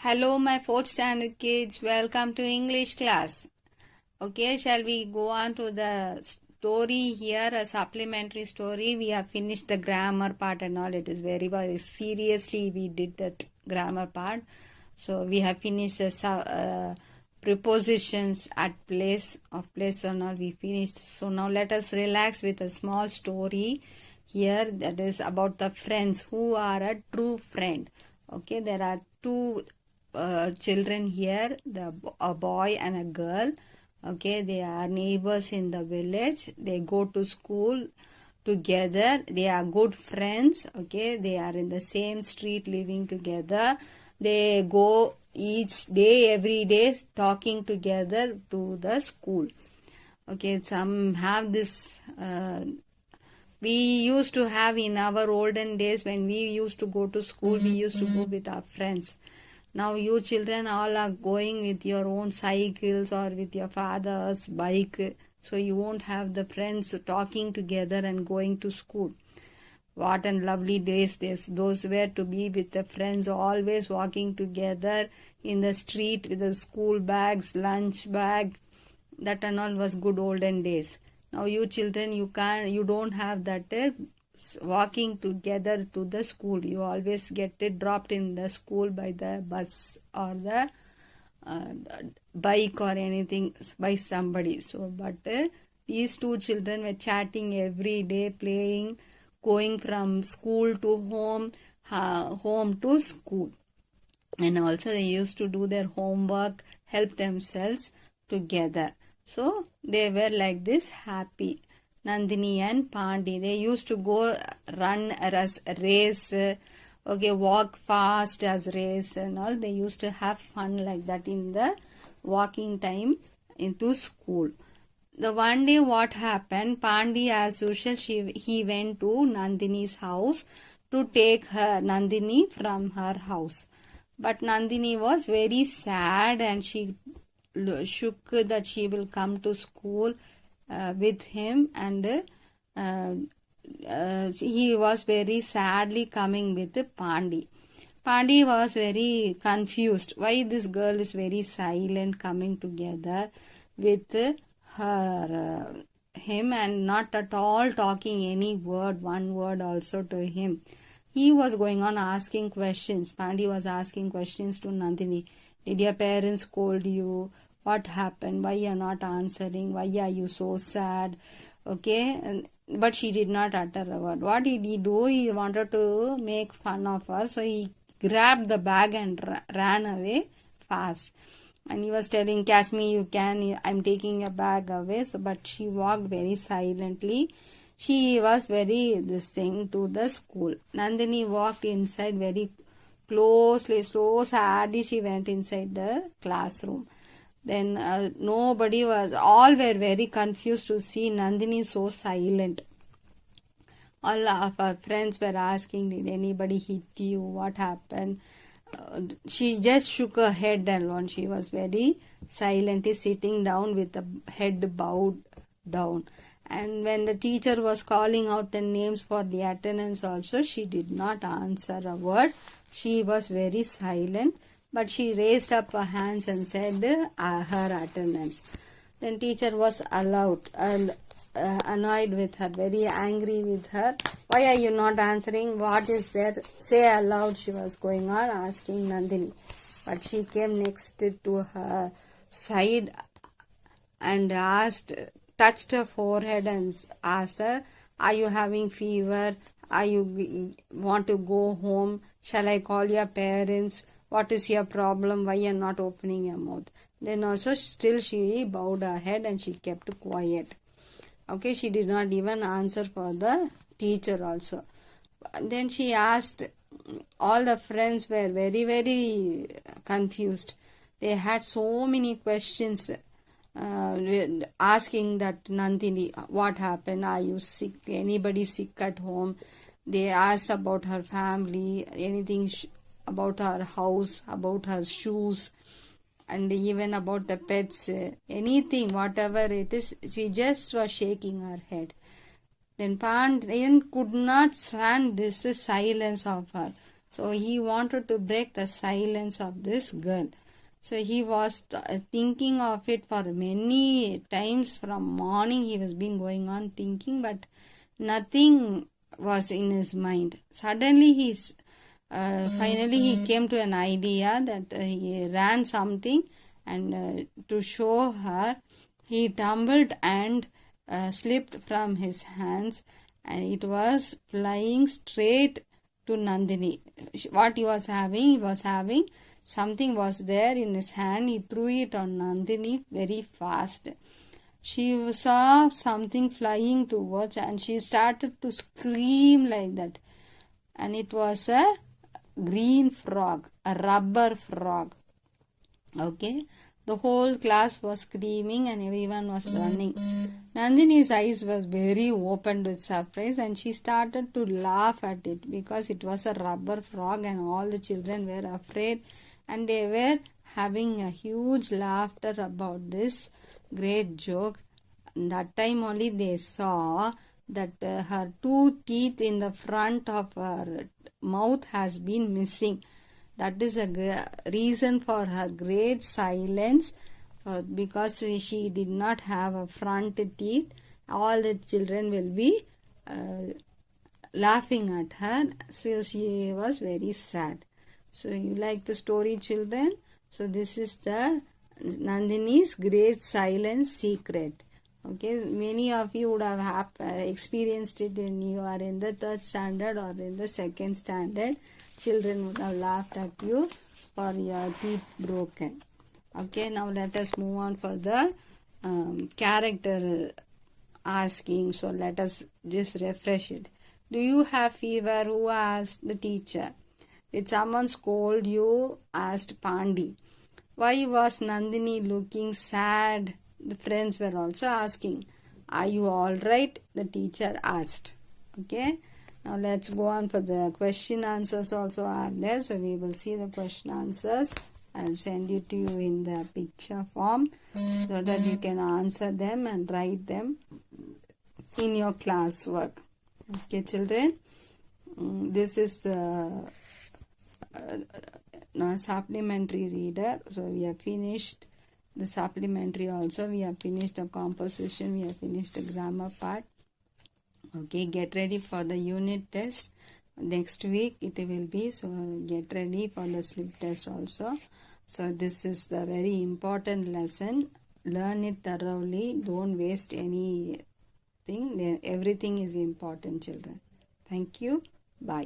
Hello, my fourth standard kids. Welcome to English class. Okay, shall we go on to the story here? A supplementary story. We have finished the grammar part and all. It is very seriously we did that grammar part. So we have finished the prepositions at place of place or not. We finished. So now let us relax with a small story here that is about the friends who are a true friend. Okay, there are two children here, a boy and a girl. Okay, they are neighbors in the village. They go to school together. They are good friends. Okay, they are in the same street living together. They go each day, every day, talking together to the school. Okay, some have this we used to have in our olden days when we used to go to school, we used to go with our friends. Now you children all are going with your own cycles or with your father's bike. So you won't have the friends talking together and going to school. What a lovely days those were to be with the friends, always walking together in the street with the school bags, lunch bag. That and all was good olden days. Now you children, you don't have that walking together to the school. You always get it dropped in the school by the bus or the bike or anything by somebody. So but these two children were chatting every day, playing, going from school to home, home to school, and also they used to do their homework, help themselves together. So they were like this happy. Nandini and Pandi, they used to go run as race, okay, walk fast as race and all. They used to have fun like that in the walking time into school. The one day what happened, Pandi as usual, he went to Nandini's house to take her Nandini from her house. But Nandini was very sad and she shook that she will come to school with him, and he was very sadly coming with Pandi. Pandi was very confused. Why this girl is very silent coming together with him and not at all talking any word, one word also to him. He was going on asking questions. Pandi was asking questions to Nandini. Did your parents scold you? What happened? Why you are not answering? Why are you so sad? Okay, but she did not utter a word. What did he do? He wanted to make fun of her, so he grabbed the bag and ran away fast. And he was telling Kasmi, you can, I'm taking your bag away. So, but she walked very silently. She was very this thing to the school. Nandini walked inside very closely, so sadly she went inside the classroom. Then nobody was, all were very confused to see Nandini so silent. All of our friends were asking, did anybody hit you? What happened? She just shook her head alone. She was very silently sitting down with the head bowed down. And when the teacher was calling out the names for the attendance also, she did not answer a word. She was very silent. But she raised up her hands and said her attendance. Then teacher was annoyed with her, very angry with her. Why are you not answering? What is there? Say aloud, she was going on asking Nandini. But she came next to her side and touched her forehead and asked her, are you having fever? Are you want to go home? Shall I call your parents? What is your problem? Why you are not opening your mouth? Then also still she bowed her head and she kept quiet. Okay, she did not even answer for the teacher also. Then she asked, all the friends were very confused. They had so many questions asking that Nandini, what happened? Are you sick? Anybody sick at home? They asked about her family, anything about her house, about her shoes, and even about the pets, anything, whatever it is. She just was shaking her head. Then Pandian could not stand this silence of her. So he wanted to break the silence of this girl. So he was thinking of it for many times. From morning he was been going on thinking, but nothing was in his mind. Suddenly finally he came to an idea that he ran something, and to show her, he tumbled and slipped from his hands, and it was flying straight to Nandini. What he was having something was there in his hand. He threw it on Nandini very fast. She saw something flying towards, and she started to scream like that. And it was a green frog, a rubber frog. Okay, the whole class was screaming and everyone was running. Nandini's eyes was very opened with surprise, and she started to laugh at it because it was a rubber frog, and all the children were afraid, and they were having a huge laughter about this great joke. That time only they saw that her 2 teeth in the front of her mouth has been missing. That is a reason for her great silence, because she did not have a front teeth. All the children will be laughing at her, so she was very sad. So you like the story, children? So this is the Nandini's great silence secret. Okay, many of you would have experienced it when you are in the 3rd standard or in the 2nd standard. Children would have laughed at you for your teeth broken. Okay, now let us move on for the character asking. So let us just refresh it. Do you have fever? Who asked the teacher? Did someone scold you? Asked Pandi. Why was Nandini looking sad? The friends were also asking. Are you all right? The teacher asked. Okay. Now let's go on for the question answers also are there. So we will see the question answers. I'll send it to you in the picture form so that you can answer them and write them in your classwork. Okay, children. This is the supplementary reader. So we have finished the supplementary also. We have finished the composition. We have finished the grammar part. Okay, get ready for the unit test. Next week it will be, so get ready for the slip test also. So this is the very important lesson. Learn it thoroughly. Don't waste anything. Everything is important, children. Thank you. Bye.